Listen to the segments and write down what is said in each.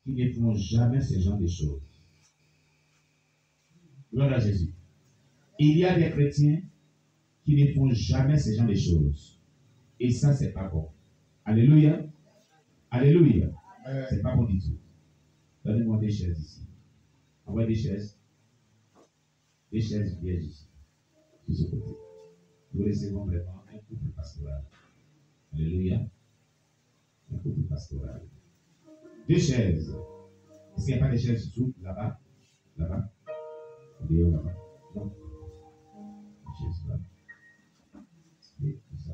qui ne font jamais ce genre de choses. Gloire à Jésus. Il y a des chrétiens qui ne font jamais ce genre de choses. Et ça, c'est pas bon. Alléluia. Alléluia. C'est pas bon du tout. Donnez-moi des chaises ici. Envoyez des chaises. Des chaises vierges ici. De ce côté. Nous recevons vraiment un couple pastoral. Alléluia. Un couple pastoral. Deux chaises. Est-ce qu'il n'y a pas de chaises sous là-bas? Là-bas? Là-bas? Non. Une chaise là. Et ça,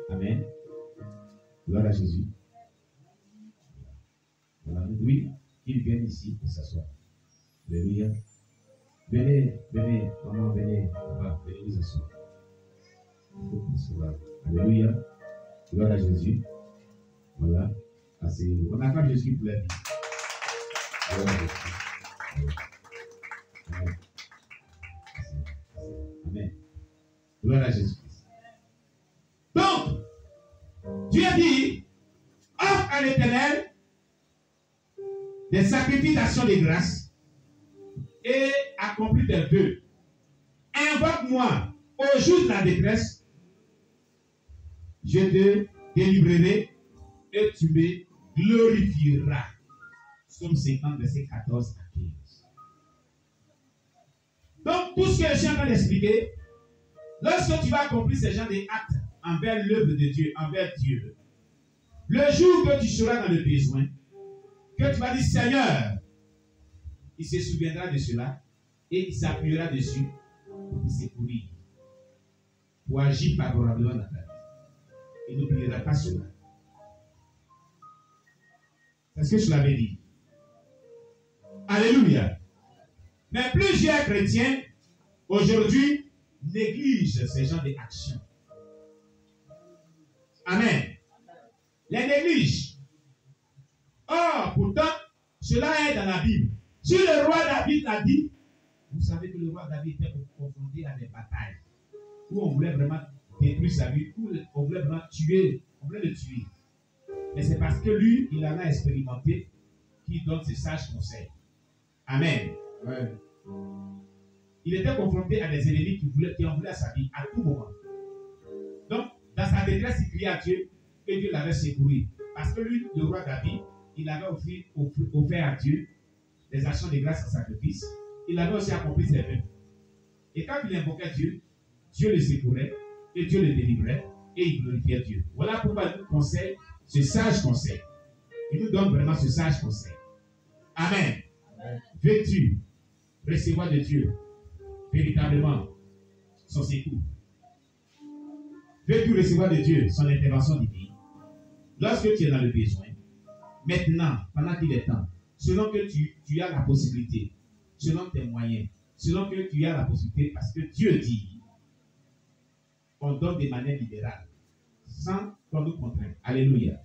Amen. Gloire à Jésus. Voilà. Oui, ils viennent ici pour s'asseoir. Alléluia. Venez, venez, maman, venez, papa, venez vous asseoir. Alléluia. Gloire à Jésus. Voilà. Asseyez-vous. On acclame Jésus pour la vie. Gloire à Jésus. Amen. Amen. Gloire à Jésus-Christ. Donc, Dieu dit, offre à l'Éternel des sacrifices d'action de grâce et accomplis tes vœux. Invoque-moi au jour de la détresse, je te délivrerai et tu me glorifieras. Psaume 50, verset 14 à 15. Donc, tout ce que je suis en train d'expliquer, lorsque tu vas accomplir ce genre d'actes envers l'œuvre de Dieu, envers Dieu, le jour que tu seras dans le besoin, que tu vas dire Seigneur, il se souviendra de cela et il s'appuiera dessus pour te secourir, pour agir favorablement dans ta vie. Il n'oubliera pas cela. C'est ce que je l'avais dit. Alléluia. Mais plusieurs chrétiens aujourd'hui négligent ce genre d'actions. Amen. Les négligent. Or, pourtant, cela est dans la Bible. Si le roi David l'a dit, vous savez que le roi David était confronté à des batailles où on voulait vraiment détruire sa vie, où on voulait vraiment tuer, on voulait le tuer. Mais c'est parce que lui, il en a expérimenté qu'il donne ses sages conseils. Amen. Ouais. Il était confronté à des ennemis qui en voulaient à sa vie à tout moment. Donc, dans sa détresse, il criait à Dieu et Dieu l'avait secouru. Parce que lui, le roi David, il avait offert à Dieu des actions de grâce en sacrifice. Il avait aussi accompli ses vœux. Et quand il invoquait Dieu, Dieu le secourait et Dieu le délivrait et il glorifiait Dieu. Voilà pourquoi il nous conseille ce sage conseil. Il nous donne vraiment ce sage conseil. Amen. Amen. Veux-tu recevoir de Dieu véritablement son secours? Veux-tu recevoir de Dieu son intervention divine? Lorsque tu es dans le besoin, maintenant, pendant qu'il est temps, selon que tu as la possibilité, selon tes moyens, selon que tu as la possibilité, parce que Dieu dit, on donne de manière libérale, sans qu'on nous contraigne. Alléluia.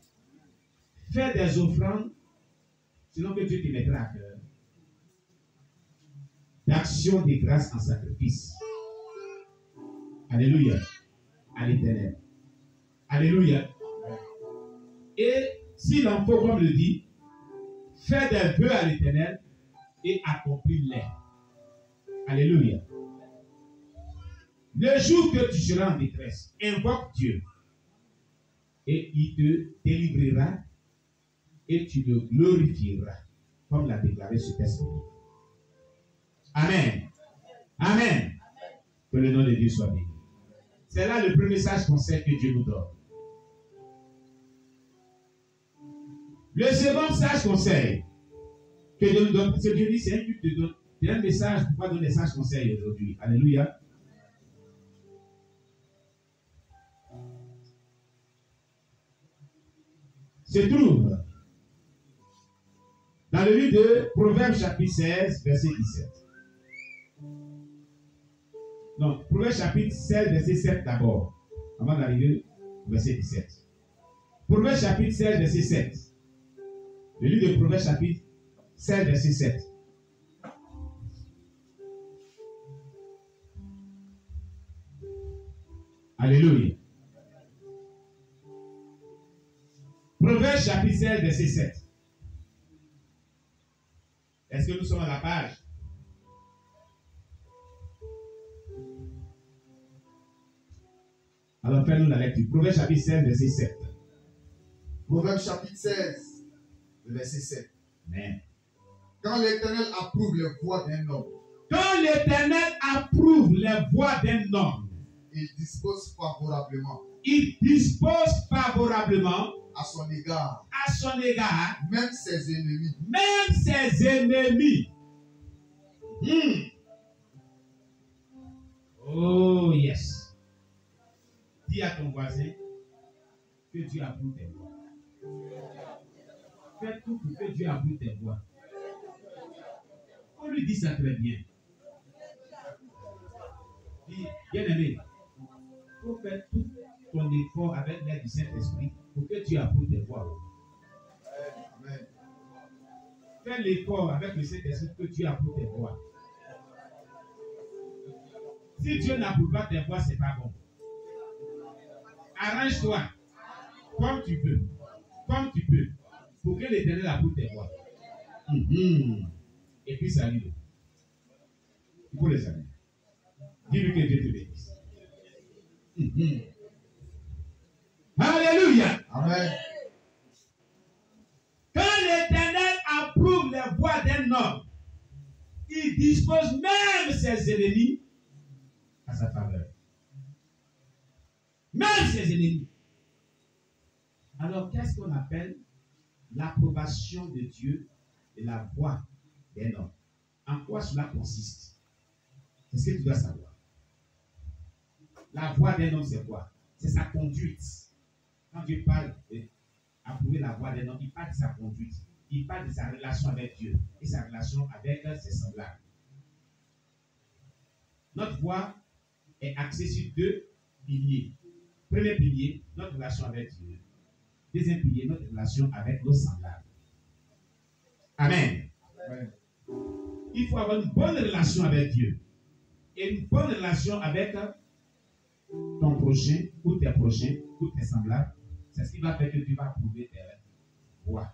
Fais des offrandes, selon que Dieu te mettra à cœur, d'action de grâce en sacrifice. Alléluia. À l'Éternel. Alléluia. Et s'il en faut, comme le dit, fais des vœux à l'Éternel et accomplis-les. Alléluia. Le jour que tu seras en détresse, invoque Dieu et il te délivrera et tu le glorifieras, comme l'a déclaré ce texte. Amen. Amen. Que le nom de Dieu soit béni. C'est là le premier sage conseil que Dieu nous donne. Le second sage conseil que Dieu nous donne, parce que Dieu dit, c'est un but de donner. C'est un message pour pas donner des sages conseils aujourd'hui. Alléluia. Se trouve dans le livre de Proverbes chapitre 16, verset 17. Non, Proverbes chapitre 16, verset 7 d'abord, avant d'arriver au verset 17. Proverbes chapitre 16, verset 7. Le livre de Proverbes chapitre 16, verset 7. Alléluia. Proverbe chapitre 16, verset 7. Est-ce que nous sommes à la page? Alors, fais-nous la lecture. Proverbe chapitre 16, verset 7. Proverbe chapitre 16, verset 7. Amen. Quand l'Éternel approuve les voies d'un homme, quand l'Éternel approuve les voies d'un homme, il dispose favorablement à son égard, même ses ennemis. Oh yes. Dis à ton voisin que Dieu approuve tes voies. Fais tout pour que Dieu approuve tes voies. On lui dit ça très bien. Dis, bien-aimé, il faut faire tout ton effort avec l'aide du Saint-Esprit pour que Dieu approuve tes voies. Amen. Fais l'effort avec le Saint-Esprit que Dieu approuve tes voies. Si Dieu n'approuve pas tes voies, ce n'est pas bon. Arrange-toi comme tu peux, pour que l'Éternel approuve tes voies. Et puis salue-le. Il faut le saluer. Dis-lui que Dieu te bénisse. Alléluia. Amen. Quand l'Éternel approuve les voies d'un homme, il dispose même ses ennemis à sa faveur. Même ses ennemis. Alors, qu'est-ce qu'on appelle l'approbation de Dieu de la voie d'un homme? En quoi cela consiste? C'est ce que tu dois savoir. La voie d'un homme, c'est quoi? C'est sa conduite. Quand Dieu parle d'approuver la voie d'un homme, il parle de sa conduite. Il parle de sa relation avec Dieu et sa relation avec ses semblables. Notre voie est axée sur deux piliers. Premier pilier, notre relation avec Dieu. Deuxième pilier, notre relation avec nos semblables. Amen. Amen. Il faut avoir une bonne relation avec Dieu et une bonne relation avec ton prochain ou tes prochains ou tes semblables. C'est ce qui va faire que tu vas approuver tes voies.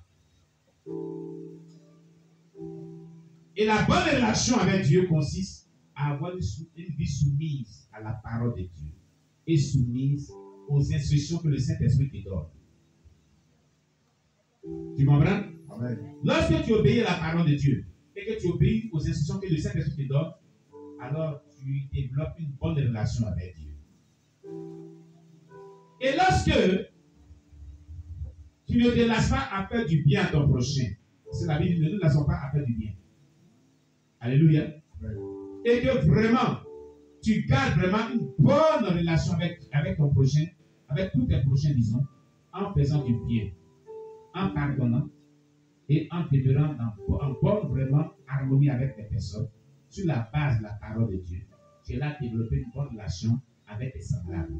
Et la bonne relation avec Dieu consiste à avoir une vie soumise à la parole de Dieu et soumise aux instructions que le Saint-Esprit te donne. Tu comprends? Amen. Lorsque tu obéis à la parole de Dieu et que tu obéis aux instructions que le Saint-Esprit te donne, alors tu développes une bonne relation avec Dieu. Et lorsque tu ne te lasses pas à faire du bien à ton prochain, c'est la Bible, ne nous lassons pas à faire du bien. Alléluia. Amen. Et que vraiment, tu gardes vraiment une bonne relation avec ton prochain, avec tous tes prochains, disons, en faisant du bien, en pardonnant et en demeurant en bonne vraiment harmonie avec les personnes, sur la base de la parole de Dieu. Tu as développé une bonne relation avec tes semblables.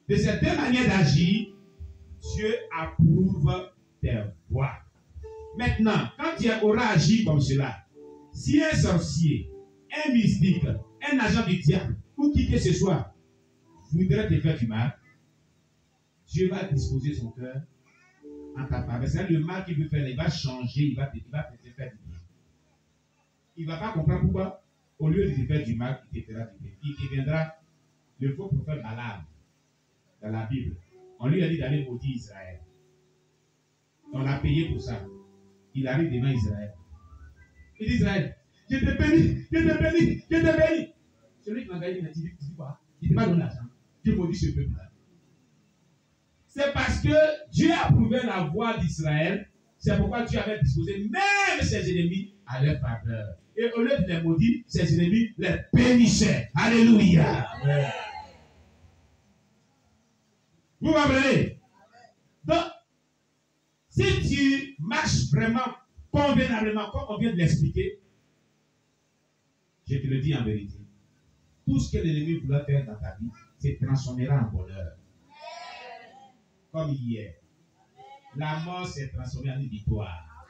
De ces deux manières d'agir, Dieu approuve tes voies. Maintenant, quand tu auras agi comme cela, si un sorcier, un mystique, un agent du diable, ou qui que ce soit, voudrait te faire du mal, Dieu va disposer son cœur en ta faveur. C'est le mal qu'il veut faire, il va changer, il va te faire du bien. Il ne va pas comprendre pourquoi, au lieu de te faire du mal, il te fera du bien. Il deviendra le faux prophète Balaam dans la Bible. On lui a dit d'aller maudire Israël. On l'a payé pour ça. Il arrive devant Israël. Il dit Israël, je te bénis, je te bénis, je te bénis. Celui qui m'a gagné, il a dit quoi? Il ne t'a pas donné l'argent. Dieu maudit ce peuple-là. C'est parce que Dieu a approuvé la voie d'Israël. C'est pourquoi Dieu avait disposé même ses ennemis à leur faveur. Et au lieu de les maudire, ses ennemis les bénissaient. Alléluia. Amen. Vous comprenez? Donc, si tu marches vraiment convenablement, comme on vient de l'expliquer, je te le dis en vérité, tout ce que l'ennemi voulait faire dans ta vie se transformera en bonheur. Comme hier. La mort s'est transformée en une victoire.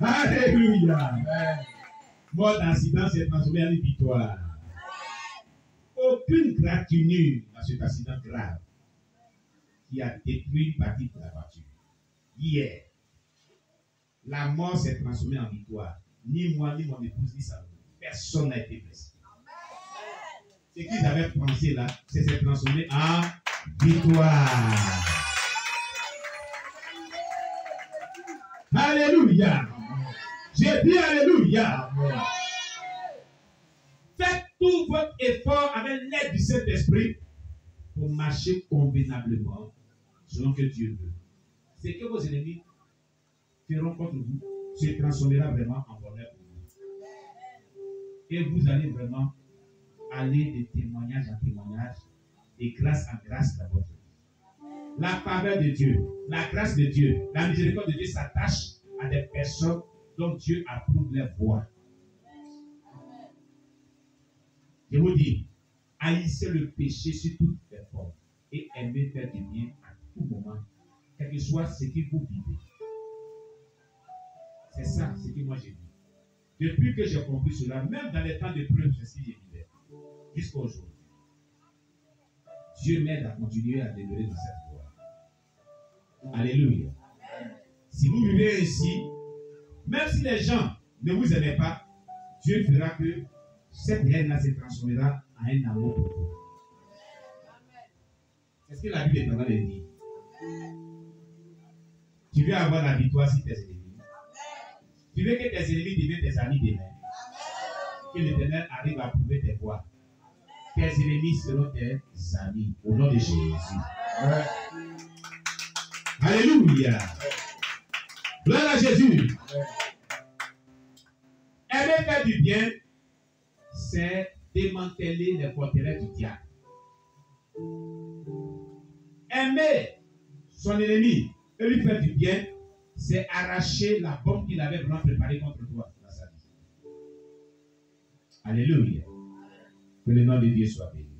Alléluia. Mort d'accident s'est transformée en une victoire. aucune gratinure dans cet accident grave qui a détruit une partie de la voiture. Hier, la mort s'est transformée en victoire. Ni moi, ni mon épouse, ni sa femme. Personne n'a été blessé. Ce qu'ils avaient pensé là, c'est s'est transformé en victoire. Alléluia. J'ai dit alléluia. Faites tout votre effort avec l'aide du Saint-Esprit pour marcher convenablement selon que Dieu veut. C'est que vos ennemis feront contre vous se transformera vraiment en bonheur pour vous. Et vous allez vraiment aller de témoignage en témoignage et grâce en grâce dans votre vie. La faveur de Dieu, la grâce de Dieu, la miséricorde de Dieu s'attache à des personnes dont Dieu approuve leur voix. Je vous dis, haïssez le péché sur toutes les formes et aimez faire du bien à tout moment, quel que soit ce que vous vivez. C'est ça, ce que moi j'ai dit. Depuis que j'ai compris cela, même dans les temps de preuve, c'est ce que j'ai vivais. Jusqu'à aujourd'hui. Dieu m'aide à continuer à demeurer dans cette voie. Alléluia. Si vous vivez ainsi, même si les gens ne vous aiment pas, Dieu fera que cette haine-là se transformera en un amour pour vous. C'est ce que la Bible est en train de dire. Tu veux avoir la victoire sur tes ennemis. Tu veux que tes ennemis deviennent tes amis demain. Que l'Éternel arrive à prouver tes voies. Tes ennemis seront tes amis. Au nom de Jésus. Alléluia. Gloire à Jésus. Aimer faire du bien, c'est démanteler les forteresses du diable. Aimer son ennemi et lui faire du bien, c'est arracher la bombe qu'il avait vraiment préparée contre toi dans sa vie. Alléluia. Que le nom de Dieu soit béni.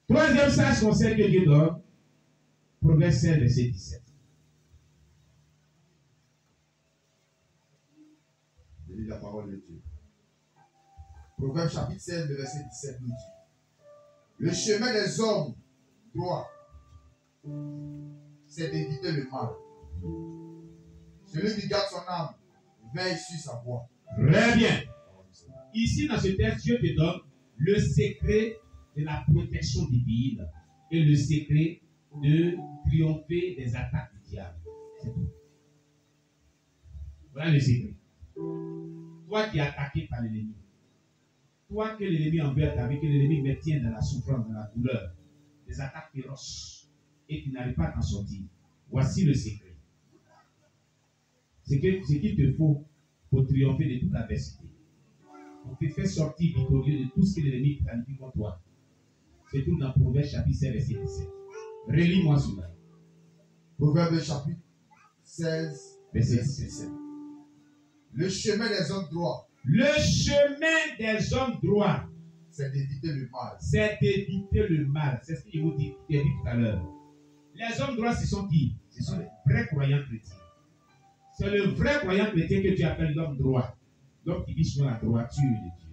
Troisième sage conseil que Dieu donne, Proverbe 16, verset 17. Je lis la parole de Dieu. Proverbe chapitre 16, verset 17 nous dit: le chemin des hommes droits, c'est d'éviter le mal. Celui qui garde son âme veille sur sa voie. Très bien. Ici, dans ce texte, Dieu te donne le secret de la protection divine et le secret de triompher des attaques du diable. C'est tout. Voilà le secret. Toi qui es attaqué par l'ennemi, toi que l'ennemi envers ta vie, que l'ennemi maintient dans la souffrance, dans la douleur, des attaques féroces, et tu n'arrives pas à t'en sortir. Voici le secret. Ce qu'il te faut pour triompher de toute adversité, pour te faire sortir victorieux de tout ce que l'ennemi planifie contre toi. C'est tout dans Proverbe chapitre 16, verset 17. Relis-moi cela. Proverbe chapitre 16, verset 17. Le chemin des hommes droits. Le chemin des hommes droits, c'est d'éviter le mal. C'est d'éviter le mal. C'est ce qu'il vous dit tout à l'heure. Les hommes droits, ce sont qui? Ce sont les vrais croyants chrétiens. C'est le vrai croyant chrétien que tu appelles l'homme droit. L'homme qui vit sur la droiture de Dieu.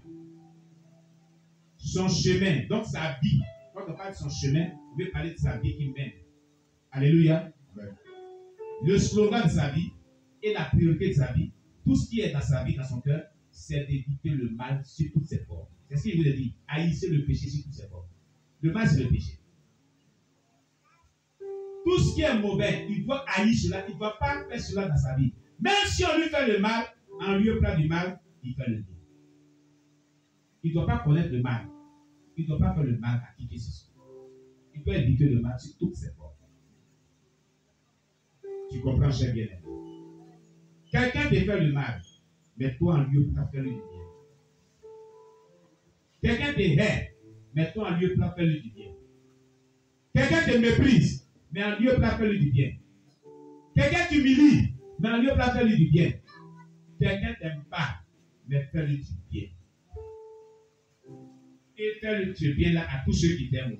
Son chemin, donc sa vie. Quand on parle de son chemin, vous pouvez parler de sa vie qui mène. Alléluia. Amen. Le slogan de sa vie et la priorité de sa vie, tout ce qui est dans sa vie, dans son cœur, c'est d'éviter le mal sur toutes ses formes. C'est ce qu'il vous a dit. Haïssez le péché sur toutes ses formes. Le mal, c'est le péché. Tout ce qui est mauvais, il doit haïr cela. Il ne doit pas faire cela dans sa vie. Même si on lui fait le mal, en lui prend du mal, il fait le bien. Il ne doit pas connaître le mal. Il ne doit pas faire le mal à qui que ce soit. Il doit éviter le mal sur toutes ses formes. Tu comprends, cher bien-aimé? Quelqu'un te fait le mal, mais toi en lieu pour faire le bien. Quelqu'un te hait, mais toi en lieu pour faire le bien. Quelqu'un te méprise, mais en lieu pour faire le bien. Quelqu'un t'humilie, mais en lieu pour faire le bien. Quelqu'un t'aime pas, mais fais-le du bien. Et fais-le du bien là à tous ceux qui t'aiment aussi.